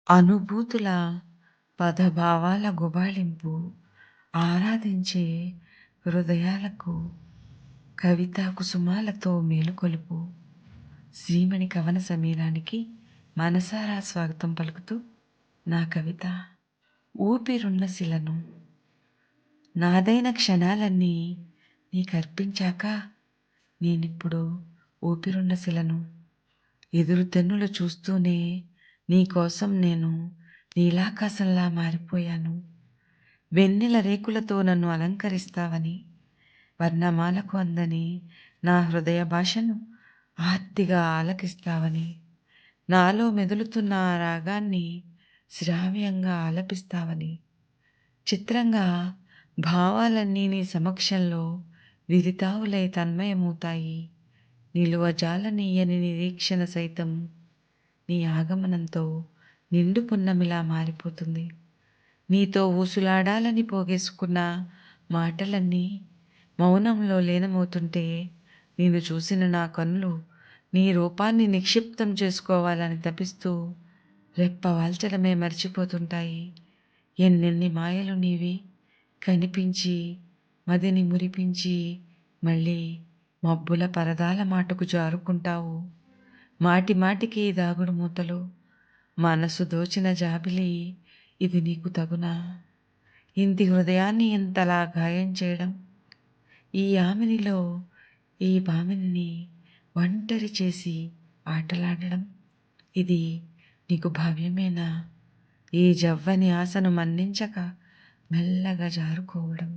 అనుభూతుల పదభావాల గుబాళింపు ఆరాధించే హృదయాలకు కవితా కుసుమాలతో మేలుకొలుపు శ్రీమణి కవన సమీరానికి మనసారా స్వాగతం పలుకుతూ నా కవిత. ఊపిరున్న శిలను నాదైన క్షణాలన్నీ నీకర్పించాక నేనిప్పుడు ఊపిరున్న శిలను. ఎదురు తెన్నులు చూస్తూనే నీకోసం నేను నీలాకాశంలా మారిపోయాను. వెన్నెల రేకులతో నన్ను అలంకరిస్తావని, వర్ణమాలకు అందని నా హృదయ భాషను ఆర్తిగా ఆలకిస్తావని, నాలో మెదులుతున్న ఆ రాగాన్ని శ్రావ్యంగా ఆలపిస్తావని, చిత్రంగా భావాలన్నీ నీ సమక్షంలో విరితావులై తన్మయమవుతాయి. నిలువజాలనీయని నిరీక్షణ సైతం నీ ఆగమనంతో నిండు పున్నమిలా మారిపోతుంది. నీతో ఊసులాడాలని పోగేసుకున్న మాటలన్నీ మౌనంలో లీనమవుతుంటే నేను చూసిన నా కన్నులు నీ రూపాన్ని నిక్షిప్తం చేసుకోవాలని తపిస్తూ రెప్పవాల్చడమే మర్చిపోతుంటాయి. ఎన్నెన్ని మాయలు నీవి కనిపించి మదిని మురిపించి మళ్ళీ మబ్బుల పరదాల మాటకు జారుకుంటావు. మాటి మాటికి దాగుడు మూతలు, మనసు దోచిన జాబిలి, ఇది నీకు తగునా? ఇంటి హృదయాన్ని ఇంతలా గాయం చేయడం, ఈ ఆమెనిలో ఈ భామిని ఒంటరి చేసి ఆటలాడడం, ఇది నీకు భావ్యమేనా? ఈ జవ్వని ఆశను మన్నించక మెల్లగా జారుకోవడం.